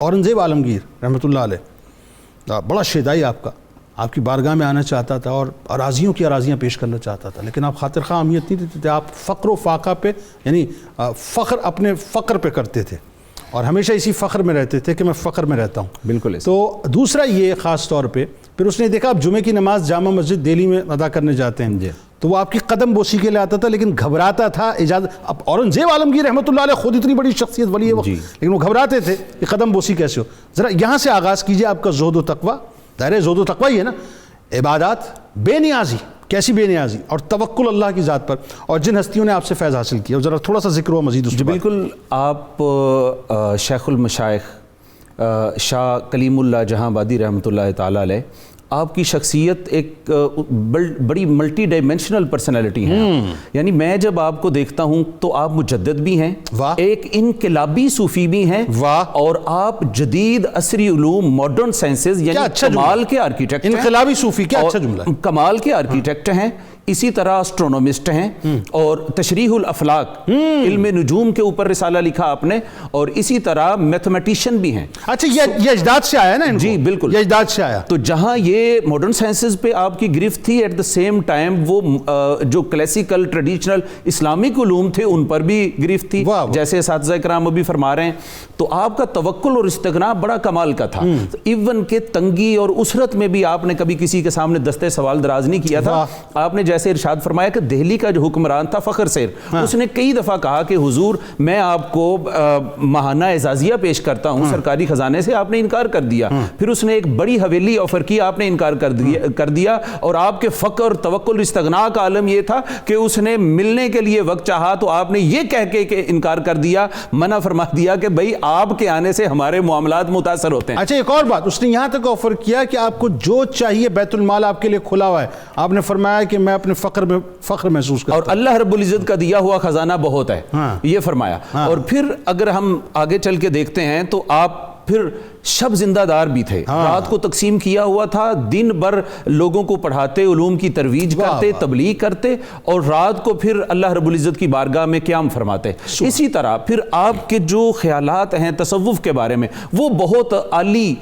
اورنگزیب عالمگیر رحمۃ اللہ علیہ بڑا شیدائی آپ کی بارگاہ میں آنا چاہتا تھا اور اراضیوں کی اراضیاں پیش کرنا چاہتا تھا، لیکن آپ خاطر خواہ اہمیت نہیں دیتے تھے، آپ فقر و فاقہ پہ یعنی اپنے فقر پہ کرتے تھے اور ہمیشہ اسی فخر میں رہتے تھے کہ میں فخر میں رہتا ہوں۔ بالکل۔ تو دوسرا یہ خاص طور پہ پھر اس نے دیکھا آپ جمعے کی نماز جامع مسجد دہلی میں ادا کرنے جاتے ہیں تو وہ آپ کی قدم بوسی کے لیے آتا تھا، لیکن گھبراتا تھا اجازت۔ اب اورنگزیب عالمگیر رحمۃ اللہ علیہ خود اتنی بڑی شخصیت ولی وقت، لیکن وہ گھبراتے تھے کہ قدم بوسی کیسے ہو۔ ذرا یہاں سے آغاز کیجئے آپ کا زہد و تقویٰ۔ ظاہر زہد و تقویٰ ہی ہے نا، عبادات، بے نیازی، کیسی بے نیازی اور توکل اللہ کی ذات پر، اور جن ہستیوں نے آپ سے فیض حاصل کیا، ذرا تھوڑا سا ذکر ہوا مزید اس پر۔ بالکل، آپ شیخ المشائخ شاہ کلیم اللہ جہاں آبادی رحمۃ اللہ تعالیٰ علیہ، آپ کی شخصیت ایک بڑی ملٹی ڈائمینشنل پرسنالٹی ہیں۔ یعنی میں جب آپ کو دیکھتا ہوں تو آپ مجدد بھی ہیں، ایک انقلابی صوفی بھی ہیں، اور آپ جدید عصری علوم ماڈرن سائنسز یعنی کمال کے آرکیٹیکٹ ہیں۔ انقلابی صوفی، کیا اچھا جملہ ہے، کمال کے آرکیٹیکٹ ہیں، اسی طرح اسٹرونومسٹ ہیں، اور تشریح الافلاق علم نجوم کے اوپر رسالہ لکھا آپ نے، اور اسی طرح میتھمیٹیشین بھی ہیں۔ اچھا، یہ اجداد سے آیا نا؟ جی بالکل، یہ اجداد سے آیا۔ تو جہاں یہ ماڈرن سائنسز پہ آپ کی گرفت تھی، ایٹ دا سیم ٹائم وہ جو کلاسیکل ٹریڈیشنل اسلامک علوم تھے ان پر بھی گرفت تھی، جیسے اساتذہ کرام ابھی فرما رہے ہیں۔ تو آپ کا توکل اور استغنا بڑا کمال کا تھا، ایون کہ تنگی اور اسرت میں بھی آپ نے کبھی کسی کے سامنے دستے سوال دراز نہیں کیا تھا۔ آپ نے جیسے ارشاد فرمایا کہ دہلی کا جو حکمران تھا فخر سیر، اس نے کئی دفعہ کہا کہ حضور میں آپ کو ماہانہ اعزازیہ پیش کرتا ہوں سرکاری خزانے سے، آپ نے انکار کر دیا۔ پھر اس نے ایک بڑی حویلی آفر کی، آپ نے انکار کر دیا، اور آپ کے فقر، توکل، استغنا کا عالم یہ تھا کہ اس نے ملنے کے لیے وقت چاہا تو آپ نے یہ کہہ کے انکار کر دیا، منع فرما دیا کہ بھئی آپ کے آنے سے ہمارے معاملات متاثر ہوتے ہیں۔ اچھا، ایک اور بات، اس نے یہاں تک آفر کیا کہ آپ کو جو چاہیے بیت المال آپ کے لیے کھلا ہوا ہے، آپ نے فرمایا کہ میں اپنے فخر محسوس کرتا ہوں، اور اللہ رب العزت کا دیا ہوا خزانہ بہت ہے، یہ فرمایا۔ اور پھر اگر ہم آگے چل کے دیکھتے ہیں تو آپ پھر شب زندہ دار بھی تھے، رات کو تقسیم کیا ہوا تھا، دن بھر لوگوں کو پڑھاتے، علوم کی ترویج کرتے، تبلیغ کرتے، اور رات کو پھر اللہ رب العزت کی بارگاہ میں قیام فرماتے۔ اسی طرح پھر آپ کے جو خیالات ہیں تصوف کے بارے میں وہ بہت عالی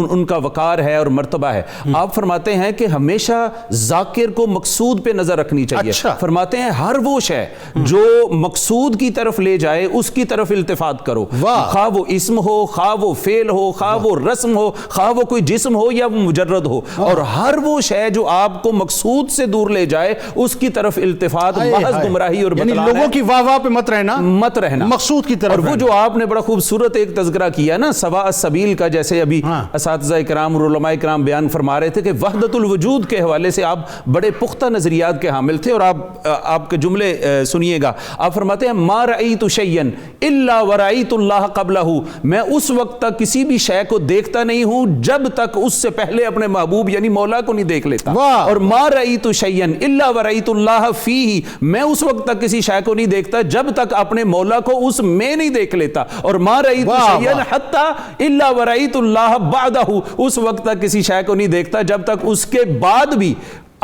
ان کا وقار ہے اور مرتبہ ہے۔ آپ فرماتے ہیں کہ ہمیشہ ذاکر کو مقصود پہ نظر رکھنی چاہیے۔ فرماتے ہیں ہر وہ شے جو مقصود کی طرف لے جائے اس کی طرف التفات کرو، خواہ وہ اسم ہو، خواہ وہ فعل ہو، خواہ وہ رسم ہو، خواہ وہ کوئی جسم ہو یا وہ مجرد ہو، اور ہر وہ شے جو آپ کو مقصود سے دور لے جائے اس کی طرف التفات محض گمراہی اور بطلان ہے۔ یعنی لوگوں کی واہ واہ پہ مت رہنا، مقصود کی طرف۔ اور وہ جو آپ نے بڑا خوبصورت ایک تذکرہ کیا نا سواء السبیل کا، جیسے ابھی اساتذہ کرام اور علماء کرام بیان فرما رہے تھے کہ وحدت الوجود کے حوالے سے آپ بڑے پختہ نظریات کے حامل تھے، اور آپ کے جملے سنیے گا۔ آپ فرماتے ہیں ما رأیت شیئا الا ورأیت اللہ قبلہ، میں اس وقت تک کسی بھی شے کو دیکھتا نہیں ہوں جب تک اس سے پہلے اپنے محبوب یعنی مولا کو نہیں دیکھ لیتا۔ اور ما رأیت شیئا الا ورأیت اللہ فیہ، میں اس وقت تک کسی شے کو نہیں دیکھتا جب تک اپنے مولا کو اس میں نہیں دیکھ لیتا۔ اور ما رأیت شیئا حتی الا ورأیت اللہ بعدہ، اس وقت تک کسی شے کو نہیں دیکھتا جب تک اس کے بعد بھی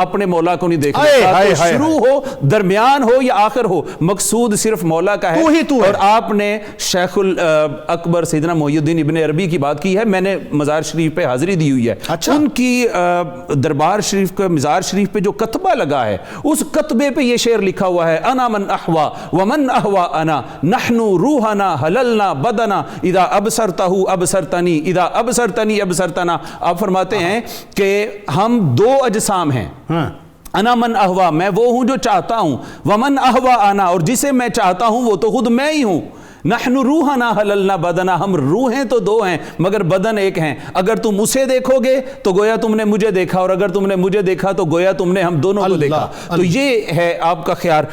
اپنے مولا کو نہیں دیکھنا، شروع ہو، درمیان ہو یا آخر ہو، مقصود صرف مولا کا ہے۔ اور آپ نے شیخ اکبر سیدنا محی الدین ابن عربی کی بات کی ہے، میں نے مزار شریف پہ حاضری دی ہوئی ہے، ان کی دربار شریف کا مزار شریف پہ جو کتبہ لگا ہے اس کتبے پہ یہ شعر لکھا ہوا ہے، انا من احوا ومن احوا انا، نحن روحنا حللنا بدنا، اذا ابصرتہ ابصرتنی اذا ابصرتنی ابصرتنا۔ آپ فرماتے ہیں کہ ہم دو اجسام ہیں، انا من احوا میں وہ ہوں جو چاہتا ہوں، ومن احوا انا اور جسے میں چاہتا ہوں وہ تو خود میں ہی ہوں، نحن روحنا حللنا بدنا، ہم روحیں تو دو ہیں مگر بدن ایک ہیں، اگر تم اسے دیکھو گے تو گویا تم نے مجھے دیکھا، اور اگر تم نے مجھے دیکھا تو گویا تم نے ہم دونوں کو دیکھا۔ تو یہ ہے آپ کا خیال۔